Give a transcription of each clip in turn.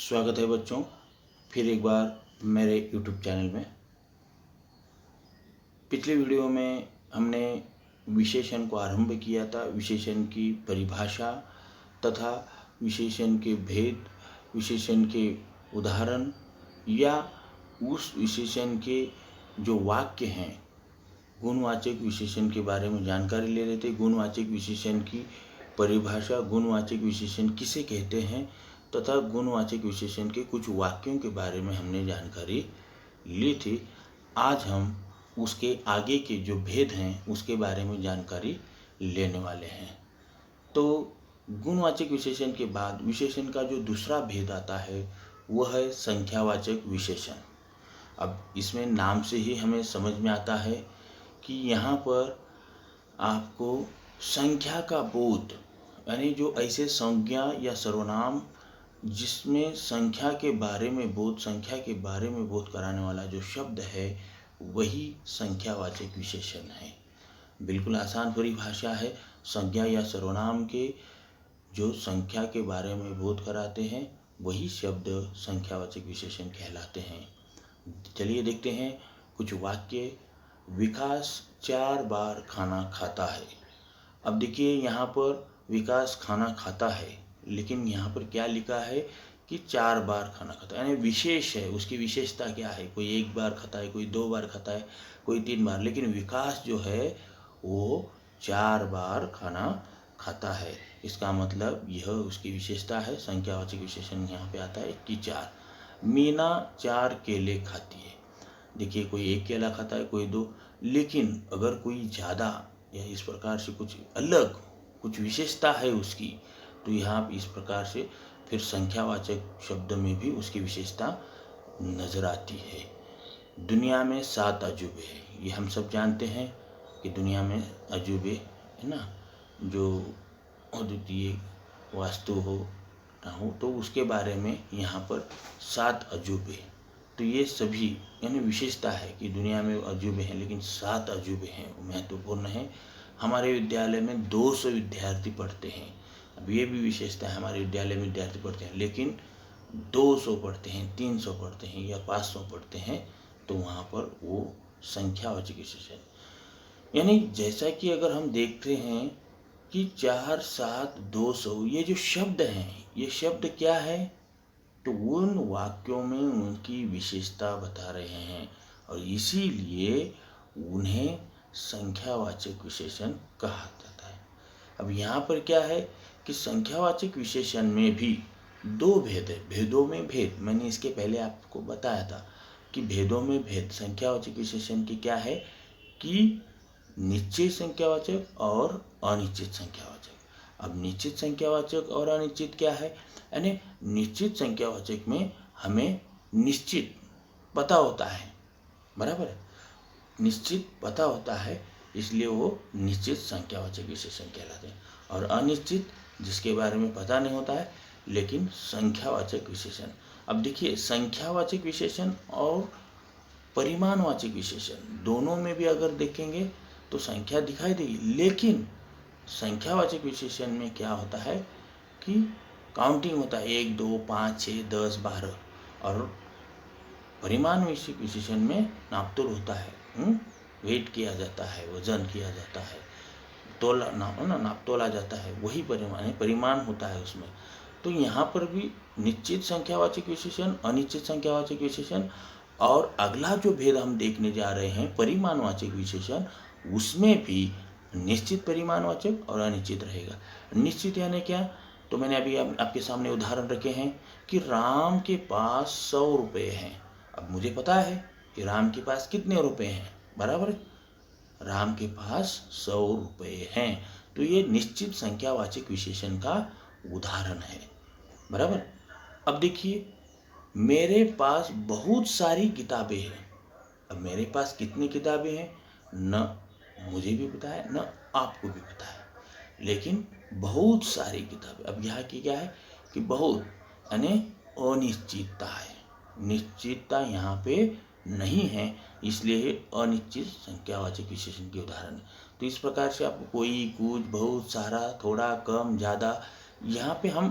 स्वागत है बच्चों, फिर एक बार मेरे YouTube चैनल में। पिछले वीडियो में हमने विशेषण को आरंभ किया था, विशेषण की परिभाषा तथा विशेषण के भेद, विशेषण के उदाहरण या उस विशेषण के जो वाक्य हैं, गुणवाचक विशेषण के बारे में जानकारी ले रहे थे। गुणवाचक विशेषण की परिभाषा, गुणवाचक विशेषण किसे कहते हैं तथा गुणवाचक विशेषण के कुछ वाक्यों के बारे में हमने जानकारी ली थी। आज हम उसके आगे के जो भेद हैं उसके बारे में जानकारी लेने वाले हैं। तो गुणवाचक विशेषण के बाद विशेषण का जो दूसरा भेद आता है वह है संख्यावाचक विशेषण। अब इसमें नाम से ही हमें समझ में आता है कि यहाँ पर आपको संख्या का बोध, यानी जो ऐसे संज्ञा या सर्वनाम जिसमें संख्या के बारे में बोध कराने वाला जो शब्द है वही संख्यावाचक विशेषण है। बिल्कुल आसान परिभाषा है। संज्ञा या सर्वनाम के जो संख्या के बारे में बोध कराते हैं वही शब्द संख्यावाचक विशेषण कहलाते हैं। चलिए देखते हैं कुछ वाक्य। विकास 4 बार खाना खाता है। अब देखिए यहाँ पर विकास खाना खाता है, लेकिन यहाँ पर क्या लिखा है कि 4 बार खाना खाता है, यानी विशेष है। उसकी विशेषता क्या है? कोई 1 बार खाता है, कोई 2 बार खाता है, कोई 3 बार, लेकिन विकास जो है वो 4 बार खाना खाता है। इसका मतलब यह उसकी विशेषता है। संख्यावाचक विशेषण यहाँ पे आता है कि 4। मीना 4 केले खाती है। देखिए कोई 1 केला खाता है, कोई 2, लेकिन अगर कोई ज़्यादा या इस प्रकार से कुछ अलग कुछ विशेषता है उसकी, तो यहाँ इस प्रकार से फिर संख्यावाचक शब्द में भी उसकी विशेषता नजर आती है। दुनिया में 7 अजूबे हैं। ये हम सब जानते हैं कि दुनिया में अजूबे है ना, जो अद्वितीय वास्तु हो ना हो, तो उसके बारे में यहाँ पर 7 अजूबे, तो ये सभी यानी विशेषता है कि दुनिया में अजूबे हैं, लेकिन 7 अजूबे हैं, महत्वपूर्ण है। हमारे विद्यालय में 200 विद्यार्थी पढ़ते हैं। अब ये भी विशेषता है, हमारे विद्यालय में विद्यार्थी पढ़ते हैं, लेकिन 200 पढ़ते हैं, 300 पढ़ते हैं या 500 पढ़ते हैं, तो वहाँ पर वो संख्यावाचक विशेषण। यानी जैसा कि अगर हम देखते हैं कि 4, 7, 200 ये जो शब्द हैं, ये शब्द क्या है? तो उन वाक्यों में उनकी विशेषता बता रहे हैं और इसीलिए उन्हें संख्यावाचक विशेषण कहा जाता है। अब यहाँ पर क्या है कि संख्यावाचक विशेषण में भी 2 भेद है। भेदों में भेद, मैंने इसके पहले आपको बताया था कि भेदों में भेद संख्यावाचक विशेषण की क्या है कि निश्चित संख्यावाचक और अनिश्चित संख्यावाचक। अब निश्चित संख्यावाचक और अनिश्चित क्या है? यानी निश्चित संख्यावाचक में हमें निश्चित पता होता है, बराबर है, निश्चित पता होता है, इसलिए वो निश्चित संख्यावाचक विशेषण कहलाते हैं। और अनिश्चित जिसके बारे में पता नहीं होता है, लेकिन संख्यावाचक विशेषण। अब देखिए संख्यावाचक विशेषण और परिमाणवाचक विशेषण दोनों में भी अगर देखेंगे तो संख्या दिखाई देगी, लेकिन संख्यावाचक विशेषण में क्या होता है कि काउंटिंग होता है, 1, 2, 5, 6, 10, 12। और परिमाणवाचक विशेषण में नापतोल होता है, वेट किया जाता है, वजन किया जाता है, तोला नाप तोला जाता है, वही परिमाण होता है उसमें। तो यहाँ पर भी निश्चित संख्यावाचक विशेषण, अनिश्चित संख्यावाचक विशेषण, और अगला जो भेद हम देखने जा रहे हैं परिमाणवाचक विशेषण, उसमें भी निश्चित परिमाणवाचक और अनिश्चित रहेगा। निश्चित यानी क्या? तो मैंने अभी आपके सामने उदाहरण रखे हैं कि राम के पास 100 रुपये हैं। अब मुझे पता है कि राम के पास कितने रुपए हैं, बराबर, राम के पास 100 रुपये हैं, तो ये निश्चित संख्यावाचक विशेषण का उदाहरण है, बराबर। अब देखिए मेरे पास बहुत सारी किताबें हैं। अब मेरे पास कितनी किताबें हैं न मुझे भी पता है न आपको भी पता है, लेकिन बहुत सारी किताबें। अब यहाँ की क्या है कि बहुत यानी अनिश्चितता है, निश्चितता यहाँ पे नहीं है, इसलिए अनिश्चित संख्यावाचक विशेषण के उदाहरण है। तो इस प्रकार से आपको कोई, कुछ, बहुत सारा, थोड़ा, कम, ज़्यादा, यहाँ पे हम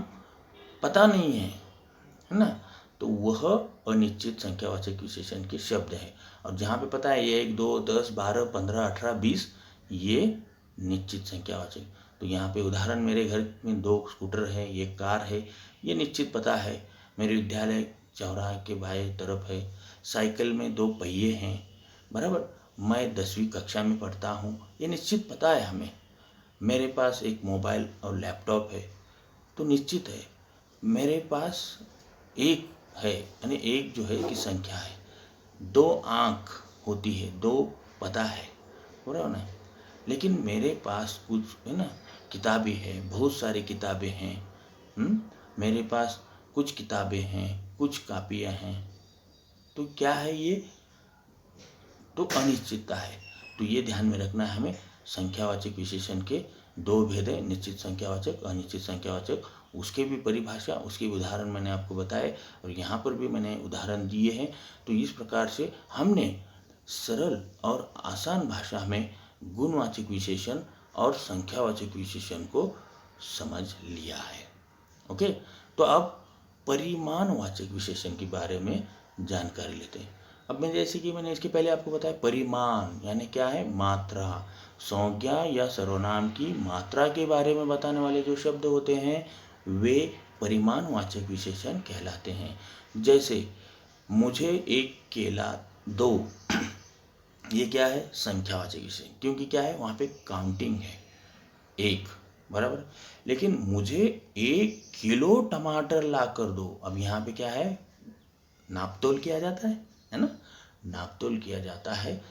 पता नहीं है है ना। तो वह अनिश्चित संख्यावाचक विशेषण के शब्द हैं। और जहाँ पे पता है 1, 2, 10, 12, 15, 18, 20 ये निश्चित संख्यावाचक। तो यहाँ पे उदाहरण, मेरे घर में 2 स्कूटर है, 1 कार है, ये निश्चित पता है। मेरे विद्यालय चौराहे के बाएं तरफ है। साइकिल में 2 पहिए हैं, बराबर। मैं 10वीं कक्षा में पढ़ता हूँ, ये निश्चित पता है हमें। मेरे पास एक मोबाइल और लैपटॉप है, तो निश्चित है। मेरे पास एक है, यानी एक जो है कि संख्या है। 2 आँख होती है, 2 पता है, बराबर ना। लेकिन मेरे पास कुछ है ना किताबें हैं, बहुत सारी किताबें हैं। मेरे पास कुछ किताबें हैं, कुछ कापियाँ हैं। तो क्या है ये? तो अनिश्चितता है। तो ये ध्यान में रखना है हमें। संख्यावाचक विशेषण के 2 भेद हैं, निश्चित संख्यावाचक, अनिश्चित संख्यावाचक। उसके भी परिभाषा, उसके उदाहरण मैंने आपको बताए और यहाँ पर भी मैंने उदाहरण दिए हैं। तो इस प्रकार से हमने सरल और आसान भाषा में गुणवाचक विशेषण और संख्यावाचक विशेषण को समझ लिया है। ओके, तो अब परिमाणवाचक विशेषण के बारे में जानकारी लेते हैं। अब मैं जैसे कि मैंने इसके पहले आपको बताया, परिमाण यानी क्या है? मात्रा। संज्ञा या सर्वनाम की मात्रा के बारे में बताने वाले जो शब्द होते हैं वे परिमाणवाचक विशेषण कहलाते हैं। जैसे मुझे एक केला दो, ये क्या है? संख्यावाचक विशेषण, क्योंकि क्या है वहाँ पे काउंटिंग है, 1, बराबर। लेकिन मुझे 1 किलो टमाटर ला कर दो, अब यहाँ पे क्या है? नापतोल किया जाता है ना, नापतोल किया जाता है,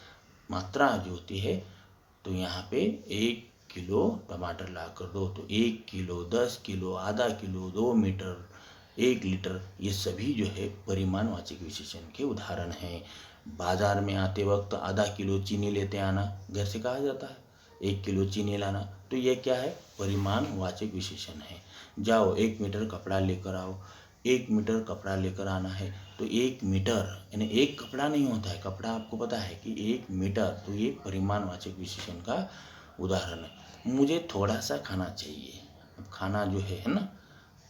मात्रा जो होती है। तो यहाँ पे 1 किलो टमाटर ला कर दो, तो 1 किलो, 10 किलो, आधा किलो, 2 मीटर, 1 लीटर, ये सभी जो है परिमाणवाचक विशेषण के उदाहरण हैं। बाजार में आते वक्त आधा किलो चीनी लेते आना, घर से कहा जाता है 1 किलो चीनी लाना, तो ये क्या है? परिमाणवाचक विशेषण है। जाओ 1 मीटर कपड़ा लेकर आओ, 1 मीटर कपड़ा लेकर आना है, तो 1 मीटर यानी एक कपड़ा नहीं होता है, कपड़ा आपको पता है कि 1 मीटर, तो ये परिमाणवाचक विशेषण का उदाहरण है। मुझे थोड़ा सा खाना चाहिए, अब खाना जो है ना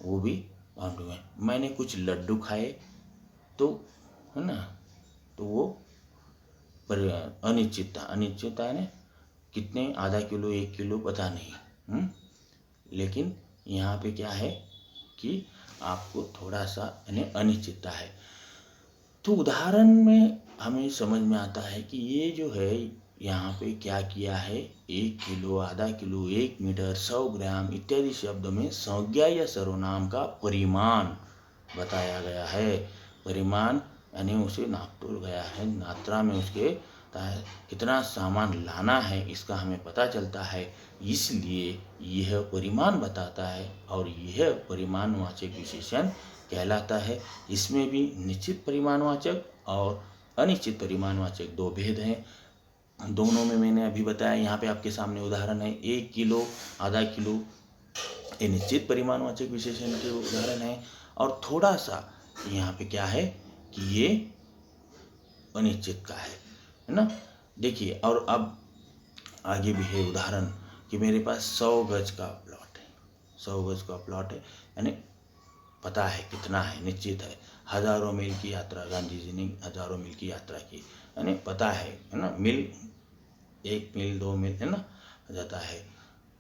वो भी काउंट में। मैंने कुछ लड्डू खाए, तो है ना, तो वो अनिश्चितता, अनिश्चितता है ना, कितने, आधा किलो, 1 किलो, पता नहीं। लेकिन यहाँ पे क्या है कि आपको थोड़ा सा यानी अनिश्चितता है। तो उदाहरण में हमें समझ में आता है कि ये जो है यहाँ पे क्या किया है, 1 किलो, आधा किलो, 1 मीटर, 100 ग्राम इत्यादि शब्द में संज्ञा या सर्वनाम का परिमाण बताया गया है। परिमाण यानी उसे नापतोल गया है, मात्रा में उसके कितना सामान लाना है इसका हमें पता चलता है, इसलिए यह परिमाण बताता है और यह परिमाणवाचक विशेषण कहलाता है। इसमें भी निश्चित परिमाणवाचक और अनिश्चित परिमाणवाचक 2 भेद हैं। दोनों में मैंने अभी बताया, यहाँ पे आपके सामने उदाहरण है 1 किलो, आधा किलो, ये निश्चित परिमाणवाचक विशेषण के उदाहरण है। और थोड़ा सा यहाँ पे क्या है कि ये अनिश्चित का है ना। देखिए, और अब आगे भी है उदाहरण कि मेरे पास 100 गज का प्लॉट है, 100 गज का प्लॉट है, यानी पता है कितना है, निश्चित है। हजारों मील की यात्रा, गांधी जी ने हजारों मील की यात्रा की, यानी पता है ना, मील, 1 मील, 2 मील, है ना, जाता है।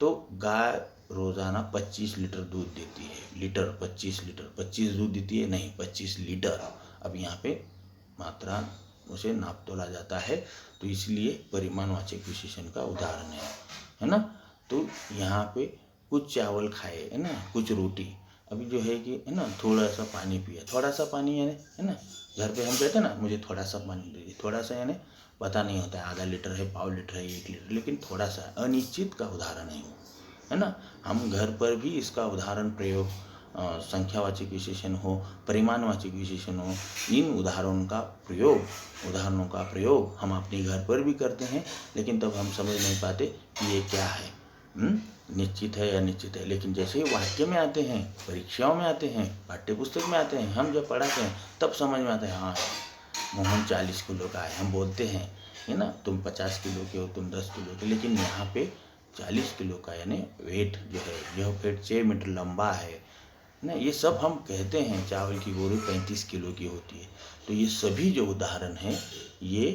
तो गाय रोजाना 25 लीटर दूध देती है, लीटर 25 लीटर, 25 दूध देती है नहीं, 25 लीटर। अब यहाँ पे मात्रा उसे नाप तोला जाता है, तो इसलिए परिमाणवाचक विशेषण का उदाहरण है ना। तो यहाँ पे कुछ चावल खाए, है ना, कुछ रोटी। अभी जो है कि है ना, थोड़ा सा पानी पिया, थोड़ा सा पानी यानी है ना, घर पे हम कहते हैं ना मुझे थोड़ा सा पानी दे दीजिए, थोड़ा सा यानी पता नहीं होता है आधा लीटर है, पाव लीटर है, 1 लीटर, लेकिन थोड़ा सा अनिश्चित का उदाहरण है ना। हम घर पर भी इसका उदाहरण प्रयोग, संख्यावाचक विशेषण हो, परिमाणवाचक विशेषण हो, इन उदाहरणों का प्रयोग हम अपने घर पर भी करते हैं, लेकिन तब हम समझ नहीं पाते कि ये क्या है, निश्चित है या अनिश्चित है। लेकिन जैसे ही वाक्य में आते हैं, परीक्षाओं में आते हैं, पाठ्य पुस्तक में आते हैं, हम जब पढ़ाते हैं तब समझ में आता है, हाँ मोहन 40 किलो का है। हम बोलते हैं है ना, तुम 50 किलो के हो, तुम 10 किलो के, लेकिन यहाँ पे 40 किलो का यानी वेट जो है, यह वेट 6 मीटर लंबा है, ना, ये सब हम कहते हैं चावल की बोरी 35 किलो की होती है। तो ये सभी जो उदाहरण हैं ये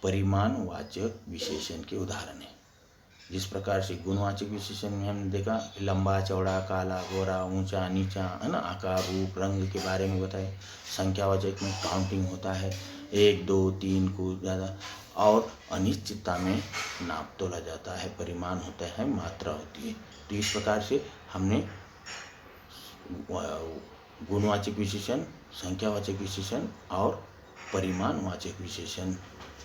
परिमाणवाचक विशेषण के उदाहरण हैं। जिस प्रकार से गुणवाचक विशेषण में हमने देखा लंबा चौड़ा काला गोरा ऊंचा नीचा, है ना, आकार रूप रंग के बारे में बताए। संख्यावाचक में काउंटिंग होता है 1 2 3 को ज़्यादा, और अनिश्चितता में नाप तोला जाता है, परिमाण होता है, मात्रा होती है। तो इस प्रकार से हमने गुणवाचक विशेषण, संख्यावाचक विशेषण और परिमाणवाचक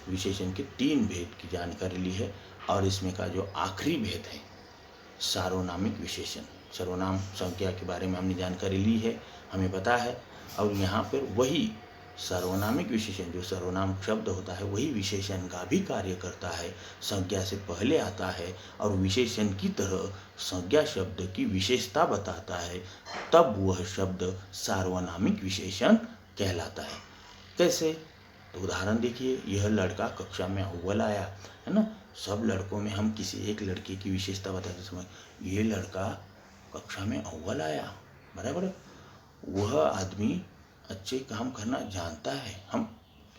विशेषण के 3 भेद की जानकारी ली है। और इसमें का जो आखिरी भेद है सार्वनामिक विशेषण, सर्वनाम संख्या के बारे में हमने जानकारी ली है, हमें पता है। और यहाँ पर वही सर्वनामिक विशेषण, जो सर्वनाम शब्द होता है वही विशेषण का भी कार्य करता है, संज्ञा से पहले आता है और विशेषण की तरह संज्ञा शब्द की विशेषता बताता है, तब वह शब्द सार्वनामिक विशेषण कहलाता है। कैसे? तो उदाहरण देखिए, यह लड़का कक्षा में अव्वल आया, है ना। सब लड़कों में हम किसी एक लड़के की विशेषता बताते समय ये लड़का कक्षा में अव्वल आया, बराबर, वह आदमी अच्छे काम करना जानता है, हम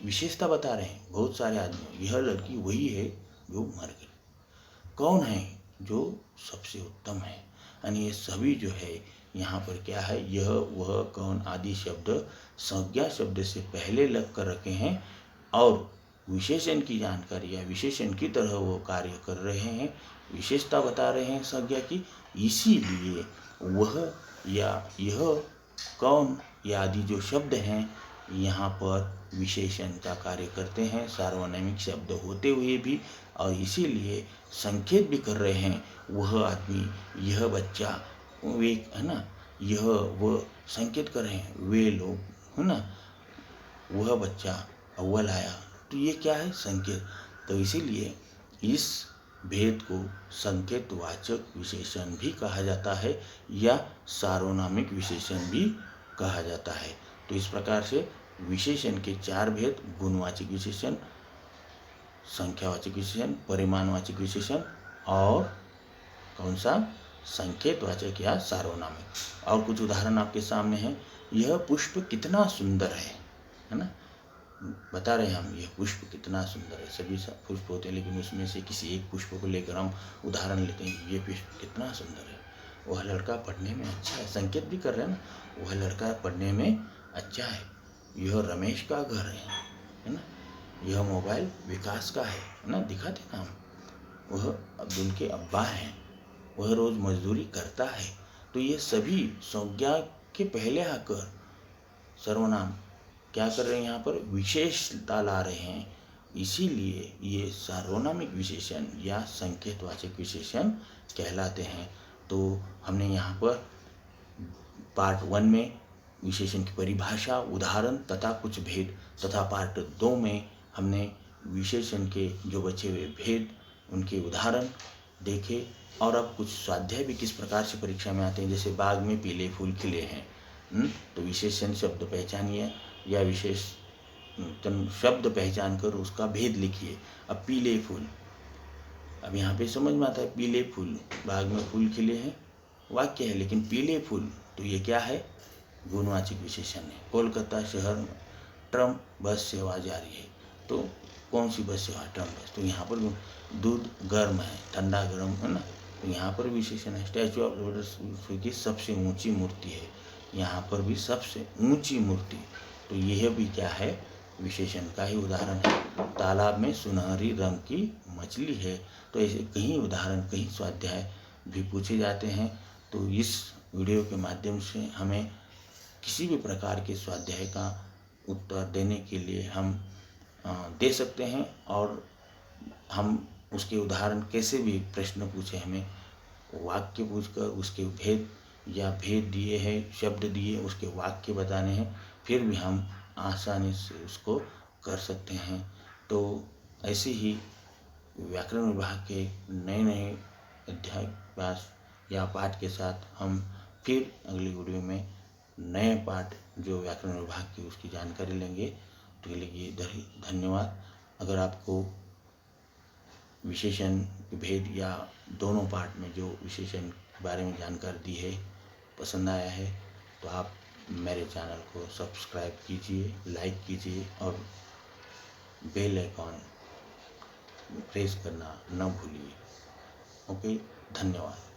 विशेषता बता रहे हैं। बहुत सारे आदमी, यह लड़की वही है जो मर गई, कौन है जो सबसे उत्तम है, यानी ये सभी जो है यहाँ पर क्या है, यह वह कौन आदि शब्द संज्ञा शब्द से पहले लग कर रखे हैं और विशेषण की जानकारी या विशेषण की तरह वो कार्य कर रहे हैं, विशेषता बता रहे हैं संज्ञा की। इसीलिए वह या यह कौन या आदि जो शब्द हैं यहाँ पर विशेषण का कार्य करते हैं, सार्वनामिक शब्द होते हुए भी, और इसीलिए संकेत भी कर रहे हैं, वह आदमी, यह बच्चा, वे, है ना, यह वह संकेत कर रहे हैं, वे लोग, है ना, वह बच्चा अव्वल आया। तो ये क्या है? संकेत। तो इसीलिए इस भेद को संकेतवाचक विशेषण भी कहा जाता है या सार्वनामिक विशेषण भी कहा जाता है। तो इस प्रकार से विशेषण के 4 भेद, गुणवाचक विशेषण, संख्यावाचक विशेषण, परिमाणवाचक विशेषण और कौन सा, संकेतवाचक या सार्वनामिक। और कुछ उदाहरण आपके सामने हैं। यह पुष्प कितना सुंदर है ना, बता रहे हैं हम, यह पुष्प कितना सुंदर है। सभी पुष्प होते हैं लेकिन उसमें से किसी एक पुष्प को लेकर हम उदाहरण लेते हैं, ये पुष्प कितना सुंदर है। वह लड़का पढ़ने में अच्छा है, संकेत भी कर रहे हैं ना, वह लड़का पढ़ने में अच्छा है। यह रमेश का घर है ना। यह मोबाइल विकास का है ना, दिखाते ना हम। वह अब्दुल के अब्बा हैं, वह रोज मजदूरी करता है। तो ये सभी संज्ञा के पहले आकर सर्वनाम क्या कर रहे हैं, यहाँ पर विशेषता ला रहे हैं। इसीलिए ये सार्वनामिक विशेषण या संकेतवाचक विशेषण कहलाते हैं। तो हमने यहाँ पर पार्ट 1 में विशेषण की परिभाषा, उदाहरण तथा कुछ भेद, तथा पार्ट 2 में हमने विशेषण के जो बचे हुए भेद, उनके उदाहरण देखे। और अब कुछ स्वाध्याय भी किस प्रकार से परीक्षा में आते हैं, जैसे बाग में पीले फूल खिले हैं, तो विशेषण शब्द पहचानिए या विशेष शब्द पहचान कर उसका भेद लिखिए। अब पीले फूल, अब यहाँ पे समझ में आता है, पीले फूल, बाग में फूल खिले हैं वाक्य है, लेकिन पीले फूल, तो ये क्या है, गुणवाचक विशेषण है। कोलकाता शहर में ट्रम बस सेवा जारी है, तो कौन सी बस सेवा, ट्रम बस। तो यहाँ पर दूध गर्म है, ठंडा गर्म है ना, तो यहाँ पर विशेषण है। स्टैचू ऑफ लोटस की सबसे ऊंची मूर्ति है, यहाँ पर भी सबसे ऊंची मूर्ति, तो यह भी क्या है, विशेषण का ही उदाहरण है। तालाब में सुनहरी रंग की मछली है। तो ऐसे कई उदाहरण, कई स्वाध्याय भी पूछे जाते हैं। तो इस वीडियो के माध्यम से हमें किसी भी प्रकार के स्वाध्याय का उत्तर देने के लिए हम दे सकते हैं, और हम उसके उदाहरण कैसे भी प्रश्न पूछे, हमें वाक्य पूछकर उसके भेद या भेद दिए हैं, शब्द दिए, उसके वाक्य बताने हैं, फिर भी हम आसानी से उसको कर सकते हैं। तो ऐसे ही व्याकरण विभाग के नए नए अध्याय पास या पाठ के साथ हम फिर अगली वीडियो में नए पाठ जो व्याकरण विभाग की उसकी जानकारी लेंगे। तो के लिए धन्यवाद। अगर आपको विशेषण भेद या दोनों पाठ में जो विशेषण के बारे में जानकारी दी है पसंद आया है तो आप मेरे चैनल को सब्सक्राइब कीजिए, लाइक कीजिए और बेल आइकॉन प्रेस करना न भूलिए। ओके, धन्यवाद।